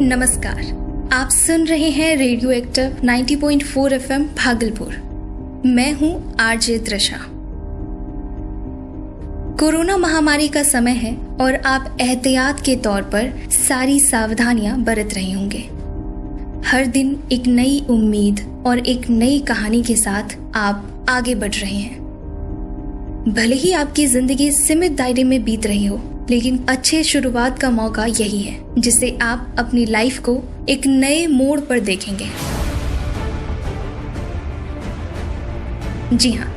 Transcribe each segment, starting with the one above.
नमस्कार, आप सुन रहे हैं रेडियो एक्टिव 90.4 FM भागलपुर। मैं हूं आरजे त्रिशा। कोरोना महामारी का समय है और आप एहतियात के तौर पर सारी सावधानियां बरत रहे होंगे। हर दिन एक नई उम्मीद और एक नई कहानी के साथ आप आगे बढ़ रहे हैं। भले ही आपकी जिंदगी सीमित दायरे में बीत रही हो, लेकिन अच्छे शुरुआत का मौका यही है जिससे आप अपनी लाइफ को एक नए मोड़ पर देखेंगे। जी हाँ,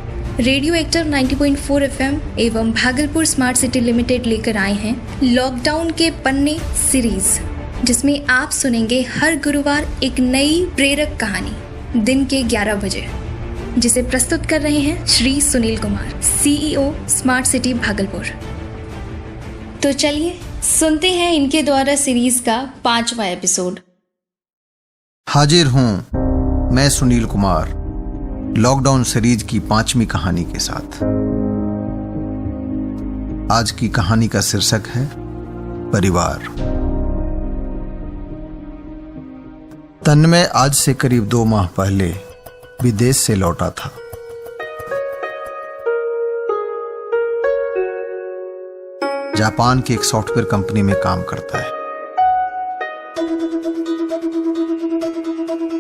रेडियो एक्टिव 90.4 FM एवं भागलपुर स्मार्ट सिटी लिमिटेड लेकर आए हैं लॉकडाउन के पन्ने सीरीज, जिसमें आप सुनेंगे हर गुरुवार एक नई प्रेरक कहानी दिन के 11 बजे, जिसे प्रस्तुत कर रहे हैं Shri Sunil Kumar, CEO smart city Bhagalpur. तो चलिए सुनते हैं इनके द्वारा सीरीज का 5वां एपिसोड। हाजिर हूं मैं सुनील कुमार लॉकडाउन सीरीज की 5वीं कहानी के साथ। आज की कहानी का शीर्षक है परिवार। तन्मय आज से करीब 2 माह पहले विदेश से लौटा था। जापान की एक सॉफ्टवेयर कंपनी में काम करता है।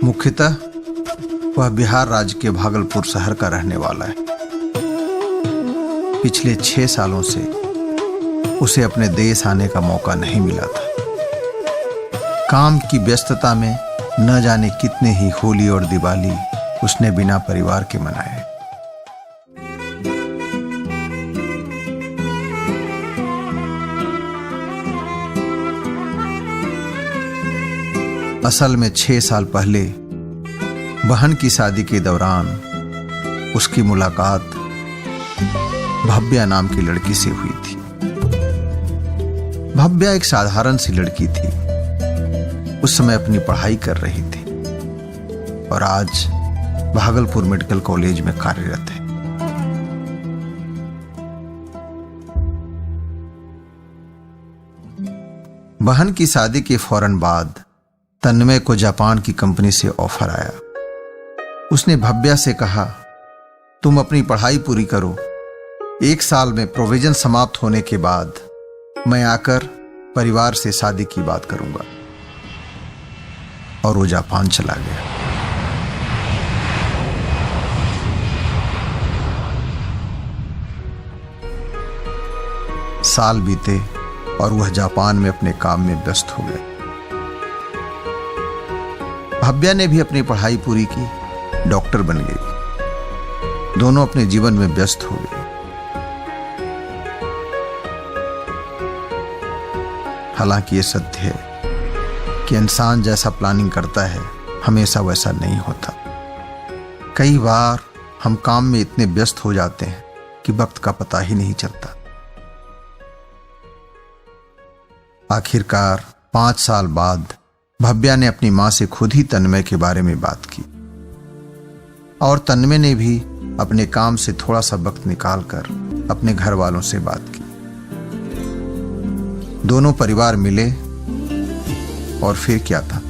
मुख्यतः वह बिहार राज्य के भागलपुर शहर का रहने वाला है। पिछले 6 सालों से उसे अपने देश आने का मौका नहीं मिला था। काम की व्यस्तता में न जाने कितने ही होली और दिवाली उसने बिना परिवार के मनाए। असल में 6 साल पहले बहन की शादी के दौरान उसकी मुलाकात भव्या नाम की लड़की से हुई थी। भव्या एक साधारण सी लड़की थी। उस समय अपनी पढ़ाई कर रही थी और आज भागलपुर मेडिकल कॉलेज में कार्यरत है। बहन की शादी के फौरन बाद तन्मय को जापान की कंपनी से ऑफर आया। उसने भव्या से कहा, तुम अपनी पढ़ाई पूरी करो, 1 साल में प्रोविजन समाप्त होने के बाद मैं आकर परिवार से शादी की बात करूंगा। और वो जापान चला गया। साल बीते और वह जापान में अपने काम में व्यस्त हो गया। भव्या ने भी अपनी पढ़ाई पूरी की, डॉक्टर बन गई। दोनों अपने जीवन में व्यस्त हो गए। हालांकि ये सत्य है कि इंसान जैसा प्लानिंग करता है हमेशा वैसा नहीं होता। कई बार हम काम में इतने व्यस्त हो जाते हैं कि वक्त का पता ही नहीं चलता। आखिरकार 5 साल बाद भव्या ने अपनी मां से खुद ही तन्मय के बारे में बात की और तन्मय ने भी अपने काम से थोड़ा सा वक्त निकालकर अपने घर वालों से बात की। दोनों परिवार मिले और फिर क्या था,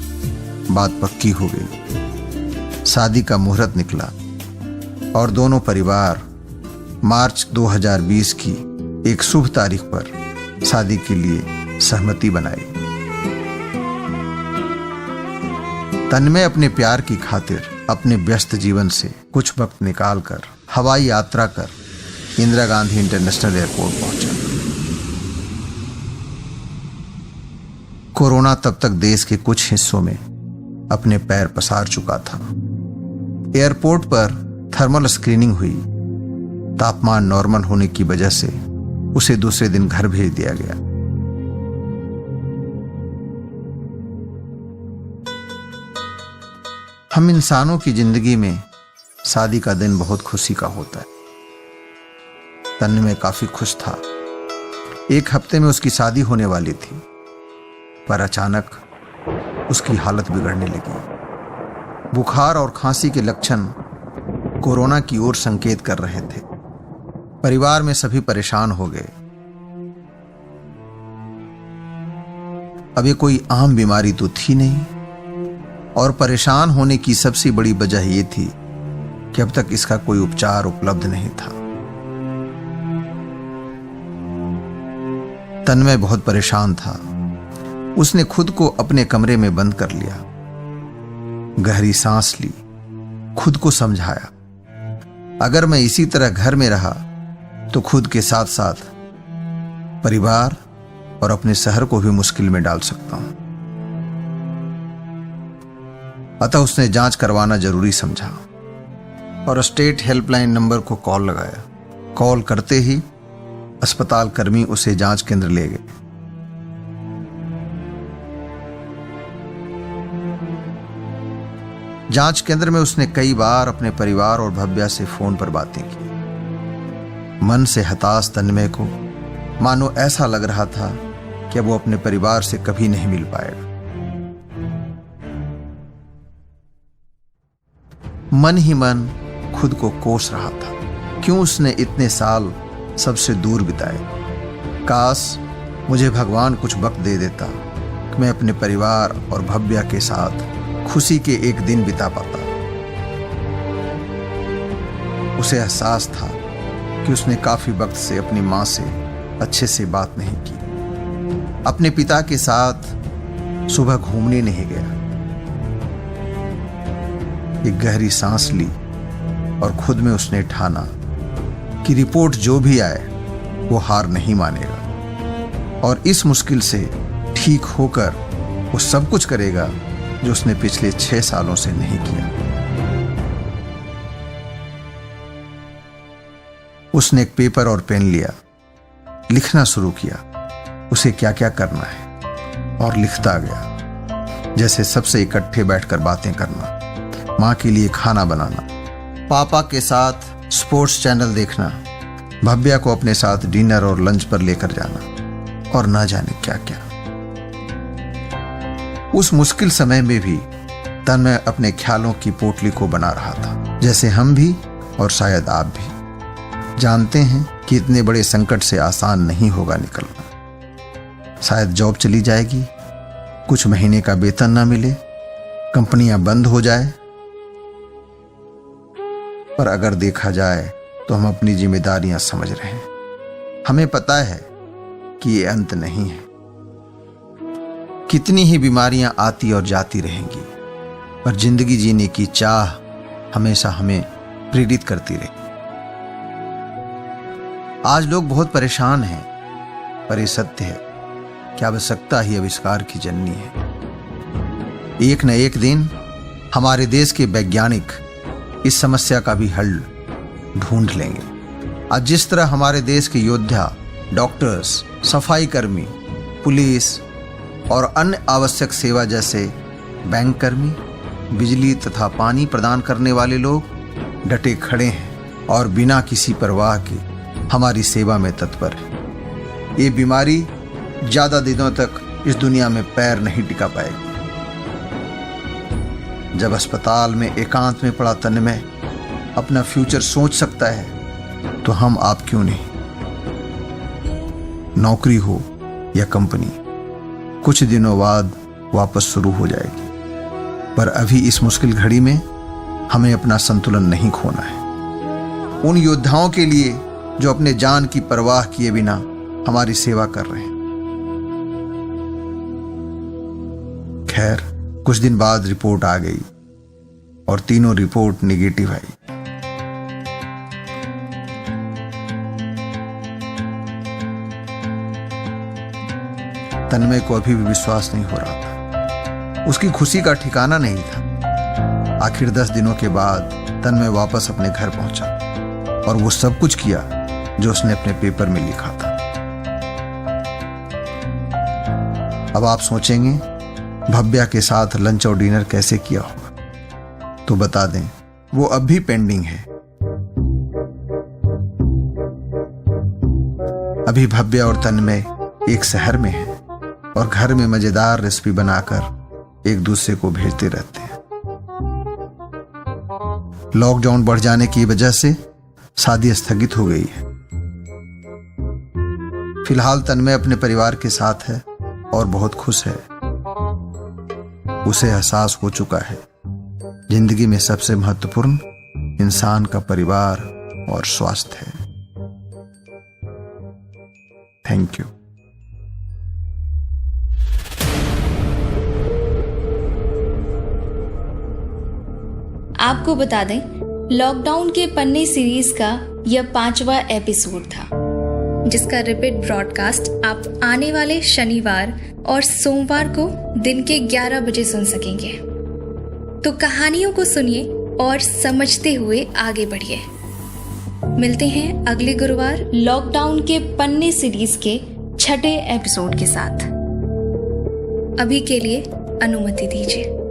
बात पक्की हो गई। शादी का मुहूर्त निकला और दोनों परिवार मार्च 2020 की एक शुभ तारीख पर शादी के लिए सहमति बनाई। तन्मय अपने प्यार की खातिर अपने व्यस्त जीवन से कुछ वक्त निकालकर हवाई यात्रा कर इंदिरा गांधी इंटरनेशनल एयरपोर्ट पहुंचा। कोरोना तब तक देश के कुछ हिस्सों में अपने पैर पसार चुका था। एयरपोर्ट पर थर्मल स्क्रीनिंग हुई। तापमान नॉर्मल होने की वजह से उसे दूसरे दिन घर भेज दिया गया। हम इंसानों की जिंदगी में शादी का दिन बहुत खुशी का होता है। तन्मय काफी खुश था। 1 हफ्ते में उसकी शादी होने वाली थी, पर अचानक उसकी हालत बिगड़ने लगी। बुखार और खांसी के लक्षण कोरोना की ओर संकेत कर रहे थे। परिवार में सभी परेशान हो गए। अब ये कोई आम बीमारी तो थी नहीं, और परेशान होने की सबसे बड़ी वजह ये थी कि अब तक इसका कोई उपचार उपलब्ध नहीं था। तन्मय बहुत परेशान था। उसने खुद को अपने कमरे में बंद कर लिया, गहरी सांस ली, खुद को समझाया, अगर मैं इसी तरह घर में रहा तो खुद के साथ साथ परिवार और अपने शहर को भी मुश्किल में डाल सकता हूं। अतः उसने जांच करवाना जरूरी समझा और स्टेट हेल्पलाइन नंबर को कॉल लगाया। कॉल करते ही अस्पताल कर्मी उसे जांच केंद्र ले गए। जांच केंद्र में उसने कई बार अपने परिवार और भव्या से फोन पर बातें की। मन से हताश तन्मय को मानो ऐसा लग रहा था कि वो अपने परिवार से कभी नहीं मिल पाएगा। मन ही मन खुद को कोस रहा था, क्यों उसने इतने साल सबसे दूर बिताए। काश मुझे भगवान कुछ वक्त दे देता कि मैं अपने परिवार और भव्या के साथ खुशी के एक दिन बिता पाता। उसे एहसास था कि उसने काफी वक्त से अपनी मां से अच्छे से बात नहीं की, अपने पिता के साथ सुबह घूमने नहीं गया। एक गहरी सांस ली और खुद में उसने ठाना कि रिपोर्ट जो भी आए वो हार नहीं मानेगा और इस मुश्किल से ठीक होकर वो सब कुछ करेगा जो उसने पिछले 6 सालों से नहीं किया। उसने एक पेपर और पेन लिया, लिखना शुरू किया उसे क्या क्या करना है, और लिखता गया, जैसे सबसे इकट्ठे बैठकर बातें करना, मां के लिए खाना बनाना, पापा के साथ स्पोर्ट्स चैनल देखना, भव्या को अपने साथ डिनर और लंच पर लेकर जाना, और ना जाने क्या क्या। उस मुश्किल समय में भी तन्मय अपने ख्यालों की पोटली को बना रहा था, जैसे हम भी और शायद आप भी जानते हैं कि इतने बड़े संकट से आसान नहीं होगा निकलना। शायद जॉब चली जाएगी, कुछ महीने का वेतन ना मिले, कंपनियां बंद हो जाए, पर अगर देखा जाए तो हम अपनी जिम्मेदारियां समझ रहे हैं। हमें पता है कि ये अंत नहीं है। कितनी ही बीमारियां आती और जाती रहेंगी, पर जिंदगी जीने की चाह हमेशा हमें प्रेरित करती रही। आज लोग बहुत परेशान हैं, पर यह सत्य है कि आवश्यकता ही आविष्कार की जननी है। एक न एक दिन हमारे देश के वैज्ञानिक इस समस्या का भी हल ढूंढ लेंगे। आज जिस तरह हमारे देश के योद्धा, डॉक्टर्स, सफाई कर्मी, पुलिस और अन्य आवश्यक सेवा जैसे बैंक कर्मी, बिजली तथा पानी प्रदान करने वाले लोग डटे खड़े हैं और बिना किसी परवाह के हमारी सेवा में तत्पर है। ये बीमारी ज्यादा दिनों तक इस दुनिया में पैर नहीं टिका पाएगी। जब अस्पताल में एकांत में पड़ा तन्मय अपना फ्यूचर सोच सकता है, तो हम आप क्यों नहीं। नौकरी हो या कंपनी, कुछ दिनों बाद वापस शुरू हो जाएगी, पर अभी इस मुश्किल घड़ी में हमें अपना संतुलन नहीं खोना है। उन योद्धाओं के लिए जो अपने जान की परवाह किए बिना हमारी सेवा कर रहे हैं। खैर, कुछ दिन बाद रिपोर्ट आ गई और तीनों रिपोर्ट नेगेटिव आई। तन्मय को अभी भी विश्वास नहीं हो रहा था, उसकी खुशी का ठिकाना नहीं था। आखिर 10 दिनों के बाद तन्मय वापस अपने घर पहुंचा और वो सब कुछ किया जो उसने अपने पेपर में लिखा था। अब आप सोचेंगे भव्या के साथ लंच और डिनर कैसे किया होगा, तो बता दें वो अब भी पेंडिंग है। अभी भव्या और तन्मय एक शहर में हैं और घर में मजेदार रेसिपी बनाकर एक दूसरे को भेजते रहते हैं। लॉकडाउन बढ़ जाने की वजह से शादी स्थगित हो गई है। फिलहाल तन्मय अपने परिवार के साथ है और बहुत खुश है। उसे एहसास हो चुका है जिंदगी में सबसे महत्वपूर्ण इंसान का परिवार और स्वास्थ्य है। Thank you. आपको बता दें, लॉकडाउन के पन्ने सीरीज का यह 5वां एपिसोड था, जिसका रिपीट ब्रॉडकास्ट आप आने वाले शनिवार और सोमवार को दिन के 11 बजे सुन सकेंगे। तो कहानियों को सुनिए और समझते हुए आगे बढ़िए। मिलते हैं अगले गुरुवार लॉकडाउन के पन्ने सीरीज के 6ठे एपिसोड के साथ। अभी के लिए अनुमति दीजिए।